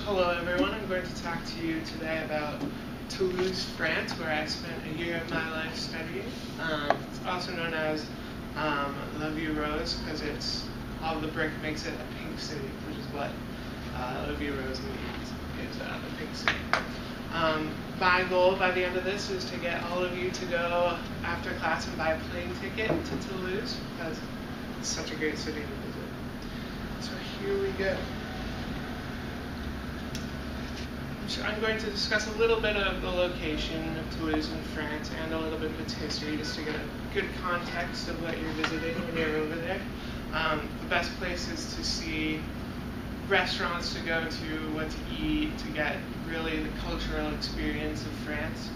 Hello everyone, I'm going to talk to you today about Toulouse, France, where I spent a year of my life studying. It's also known as La Vie Rose because it's all the brick makes it a pink city, which is what La Vie Rose means, is a pink city. My goal by the end of this is to get all of you to go after class and buy a plane ticket to Toulouse because it's such a great city to visit. So here we go. I'm going to discuss a little bit of the location of Toulouse in France and a little bit of its history just to get a good context of what you're visiting when you're over there. The best places to see, restaurants to go to, what to eat, to get really the cultural experience of France,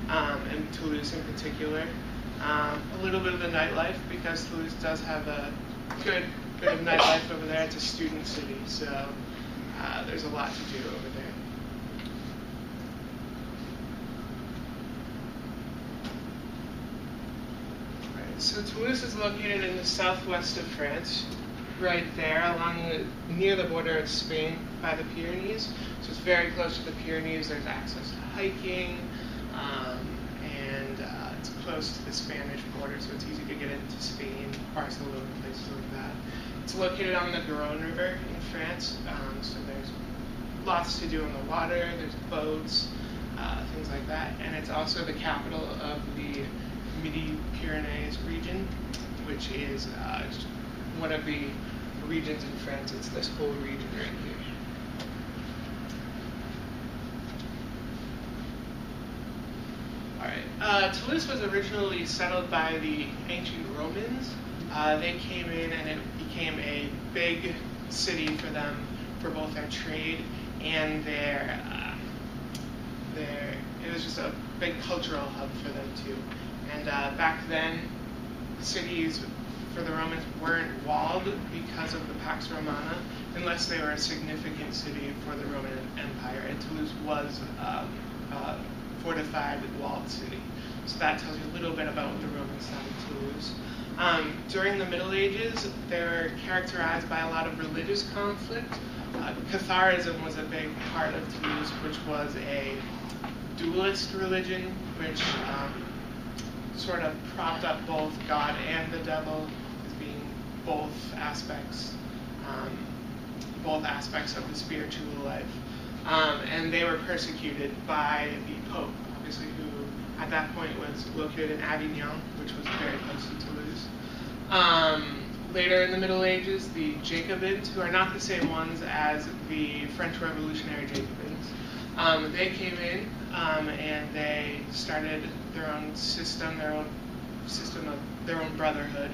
and Toulouse in particular. A little bit of the nightlife because Toulouse does have a good bit of nightlife over there. It's a student city, so there's a lot to do over there. So Toulouse is located in the southwest of France, right there, near the border of Spain by the Pyrenees. So it's very close to the Pyrenees. There's access to hiking, and it's close to the Spanish border, so it's easy to get into Spain, Barcelona, places like that. It's located on the Garonne River in France, so there's lots to do on the water. There's boats, things like that, and it's also the capital of the Midi-Pyrenees region, which is one of the regions in France. It's this whole region right here. Alright, Toulouse was originally settled by the ancient Romans. They came in and it became a big city for them for both their trade and it was just a big cultural hub for them too. And back then, cities for the Romans weren't walled because of the Pax Romana, unless they were a significant city for the Roman Empire. And Toulouse was a fortified, walled city. So that tells you a little bit about what the Romans thought of Toulouse. During the Middle Ages, they were characterized by a lot of religious conflict. Catharism was a big part of Toulouse, which was a dualist religion, which sort of propped up both God and the devil as being both aspects of the spiritual life. And they were persecuted by the Pope, obviously, who at that point was located in Avignon, which was very close to Toulouse. Later in the Middle Ages, the Jacobins, who are not the same ones as the French Revolutionary Jacobins, they came in and they started their own system, their own brotherhood.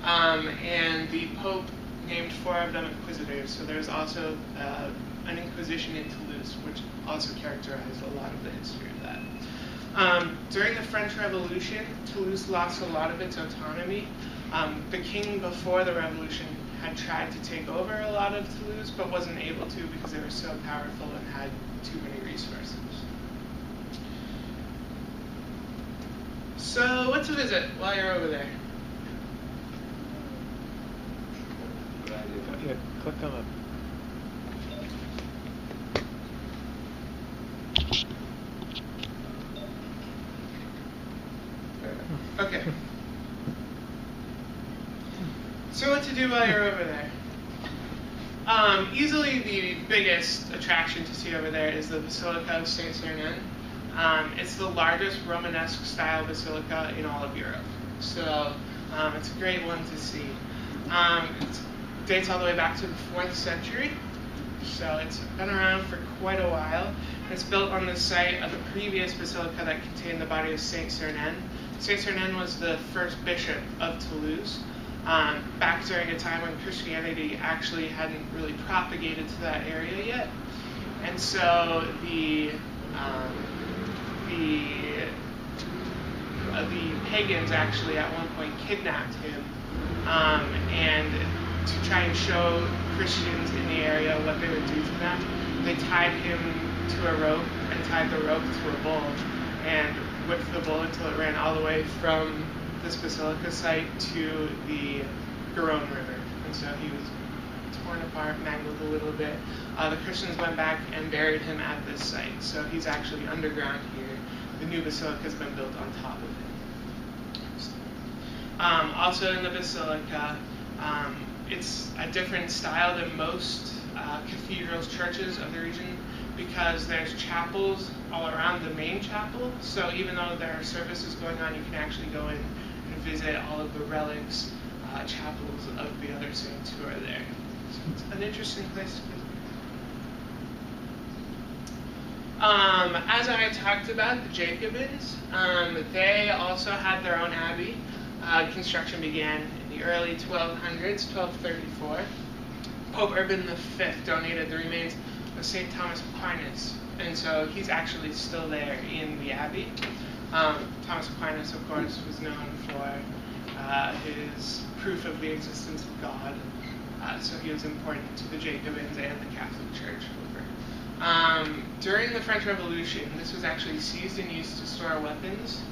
And the Pope named 4 of them inquisitors. So there's also an inquisition in Toulouse, which also characterized a lot of the history of that. During the French Revolution, Toulouse lost a lot of its autonomy. The king before the revolution had tried to take over a lot of Toulouse, but wasn't able to because they were so powerful and had too many resources. So what to visit while you're over there? Yeah, click on it. Okay. So what to do while you're over there? Easily the biggest attraction to see over there is the Basilica of Saint Sernin. It's the largest Romanesque style basilica in all of Europe. So it's a great one to see. It dates all the way back to the 4th century. So it's been around for quite a while. It's built on the site of a previous basilica that contained the body of Saint Sernin. Saint Sernin was the first bishop of Toulouse. Back during a time when Christianity actually hadn't really propagated to that area yet. And so the pagans actually at one point kidnapped him and to try and show Christians in the area what they would do to them, they tied him to a rope and tied the rope to a bull and whipped the bull until it ran all the way from this basilica site to the Garonne River. And so he was torn apart, mangled a little bit. The Christians went back and buried him at this site. So he's actually underground here. The new basilica has been built on top of it. Also in the basilica, it's a different style than most cathedrals, churches of the region, because there's chapels all around the main chapel. So even though there are services going on, you can actually go in and visit all of the relics, chapels of the other saints who are there. So it's an interesting place to visit. As I talked about, the Jacobins, they also had their own abbey. Construction began in the early 1200s, 1234. Pope Urban V donated the remains of St. Thomas Aquinas, and so he's actually still there in the abbey. Thomas Aquinas, of course, was known for his proof of the existence of God, so he was important to the Jacobins and the Catholic Church over. During the French Revolution, this was actually seized and used to store weapons,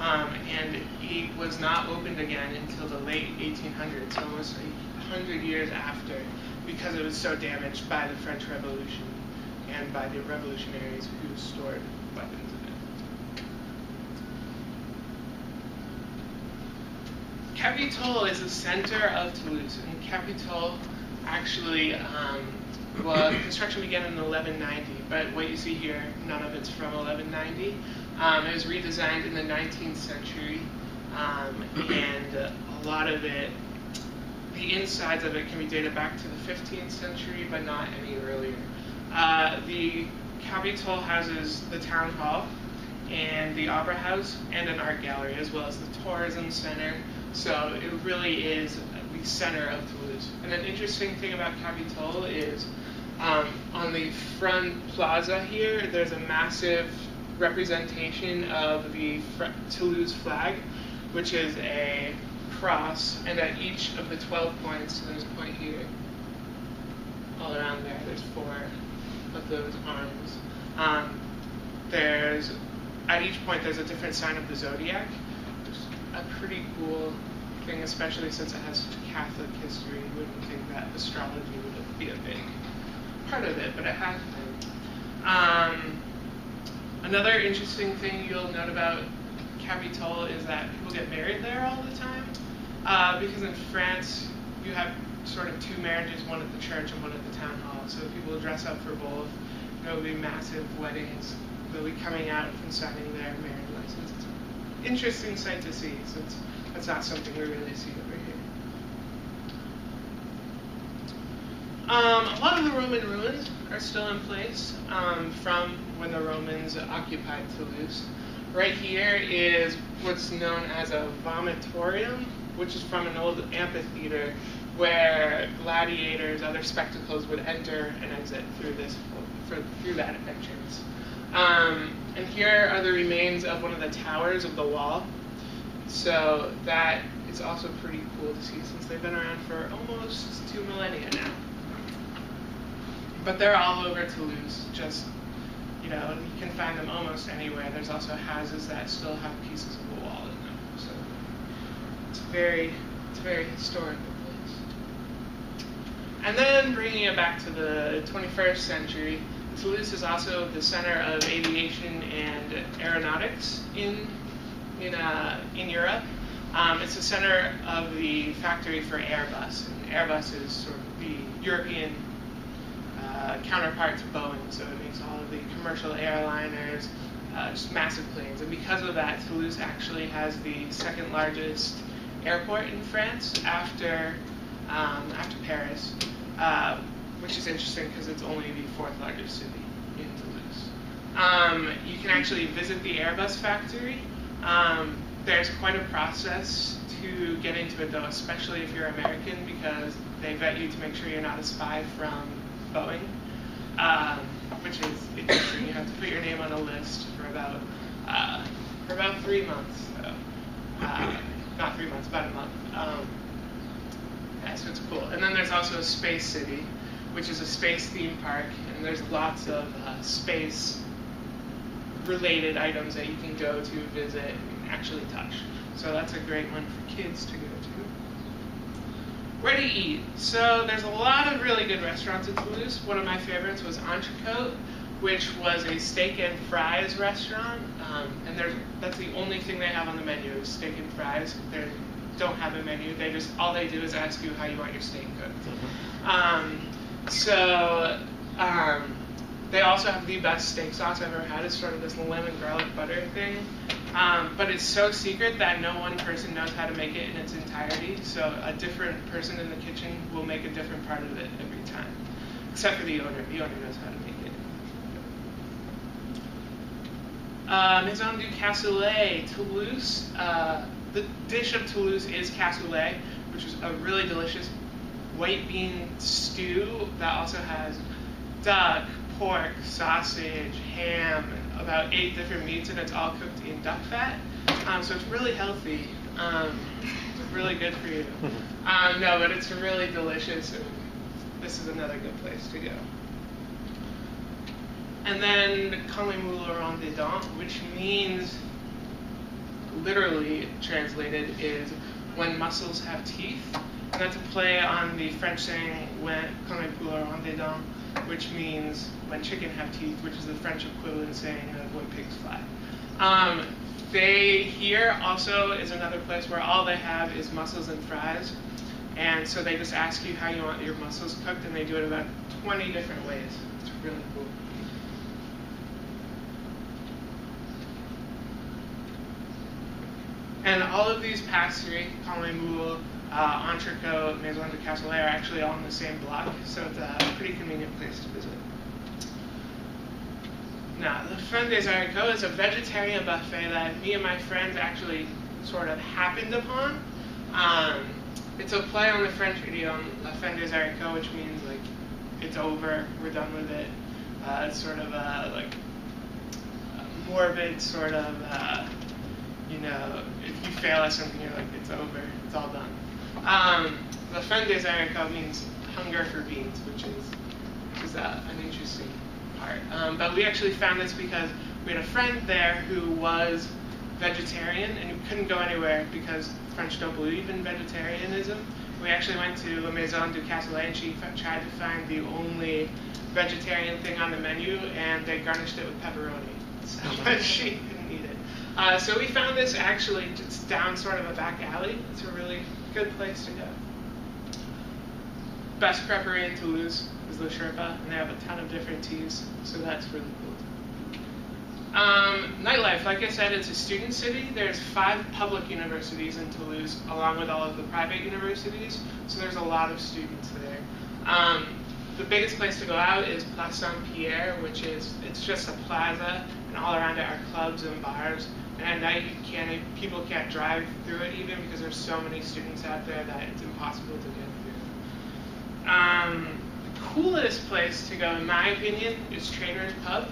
and it was not opened again until the late 1800s, almost 100 years after, because it was so damaged by the French Revolution and by the revolutionaries who stored weapons in it. Capitole is the center of Toulouse, and Capitole actually, construction began in 1190, but what you see here, none of it's from 1190. It was redesigned in the 19th century, and a lot of it, the insides of it can be dated back to the 15th century, but not any earlier. The Capitole houses the town hall and the opera house and an art gallery, as well as the tourism center. So it really is the center of Toulouse. And an interesting thing about Capitole is on the front plaza here, there's a massive representation of the Toulouse flag, which is a cross, and at each of the 12 points, there's a point here, all around there, there's 4 of those arms. At each point there's a different sign of the zodiac, which is a pretty cool thing, especially since it has such a Catholic history. You wouldn't think that astrology would be a big part of it, but it has been. Another interesting thing you'll note about Capitole is that people get married there all the time, because in France you have sort of 2 marriages, one at the church and one at the town hall, so people will dress up for both. There will be massive weddings. They'll be coming out and signing their marriage license. It's an interesting sight to see, since that's not something we really see over here. A lot of the Roman ruins are still in place from when the Romans occupied Toulouse. Right here is what's known as a vomitorium, which is from an old amphitheater where gladiators, other spectacles would enter and exit through that entrance. And here are the remains of one of the towers of the wall. So that is also pretty cool to see, since they've been around for almost 2 millennia now. But they're all over Toulouse, just, you can find them almost anywhere. There's also houses that still have pieces of the wall in them. So it's a very historical place. And then bringing it back to the 21st century, Toulouse is also the center of aviation and aeronautics in Europe. It's the center of the factory for Airbus, and Airbus is sort of the European counterpart to Boeing, so it makes all of the commercial airliners, just massive planes. And because of that, Toulouse actually has the 2nd largest airport in France after Paris, which is interesting because it's only the 4th largest city in Toulouse. You can actually visit the Airbus factory. There's quite a process to get into it, though, especially if you're American, because they vet you to make sure you're not a spy from Boeing, which is interesting. You have to put your name on a list for about 3 months. So, not 3 months, about a month. Yeah, so it's cool. And then there's also Space City, which is a space theme park, and there's lots of space-related items that you can go to, visit, and actually touch. So that's a great one for kids to go Where to eat? So there's a lot of really good restaurants in Toulouse. One of my favorites was Bouchard2, which was a steak and fries restaurant. That's the only thing they have on the menu is steak and fries. They don't have a menu. All they do is ask you how you want your steak cooked. They also have the best steak sauce I've ever had. It's sort of this lemon garlic butter thing. But it's so secret that no one person knows how to make it in its entirety. So a different person in the kitchen will make a different part of it every time. Except for the owner. The owner knows how to make it. Maison du Cassoulet, Toulouse. The dish of Toulouse is cassoulet, which is a really delicious white bean stew that also has duck, pork, sausage, ham, and about 8 different meats, and it's all cooked in duck fat. So it's really healthy. It's really good for you. No, but it's really delicious, and this is another good place to go. And then quand les moules auront des dents, which means, literally translated, is when mussels have teeth. And that's a play on the French saying quand les poules auront des dents, which means when chicken have teeth, which is the French equivalent saying of when pigs fly. Here also is another place where all they have is mussels and fries. And so they just ask you how you want your mussels cooked, and they do it about 20 different ways. It's really cool. And all of these past three, quand les moules, Entrecôte, Maison du Cassoulet, are actually all in the same block, so it's a pretty convenient place to visit. Now, the Fin des Haricots is a vegetarian buffet that me and my friends actually sort of happened upon. It's a play on the French idiom, la fin des haricots, which means like it's over, we're done with it. It's sort of a morbid sort of, if you fail at something, you're like, it's over, it's all done. La fin des haricots means hunger for beans, which is an interesting part. But we actually found this because we had a friend there who was vegetarian and who couldn't go anywhere because French don't believe in vegetarianism. We actually went to La Maison du Cassoulet and she tried to find the only vegetarian thing on the menu, and they garnished it with pepperoni. So she couldn't eat it. So we found this actually just down sort of a back alley. It's a really good place to go. Best creperie in Toulouse is Le Sherpa, and they have a ton of different teas, so that's really cool. Nightlife, like I said, it's a student city. There's 5 public universities in Toulouse, along with all of the private universities, so there's a lot of students there. The biggest place to go out is Place Saint-Pierre, it's just a plaza, and all around it are clubs and bars. And at night, people can't drive through it even because there's so many students out there that it's impossible to get through. The coolest place to go, in my opinion, is Trader's Pub.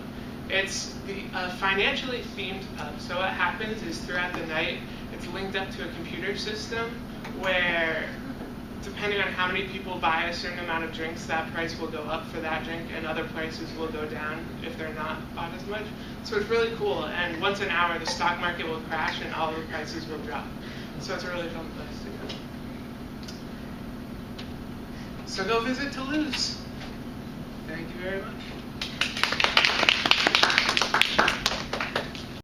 It's the financially themed pub. So what happens is throughout the night, it's linked up to a computer system where, depending on how many people buy a certain amount of drinks, that price will go up for that drink, and other prices will go down if they're not bought as much. So it's really cool. And once an hour, the stock market will crash and all the prices will drop. So it's a really fun place to go. So go visit Toulouse. Thank you very much.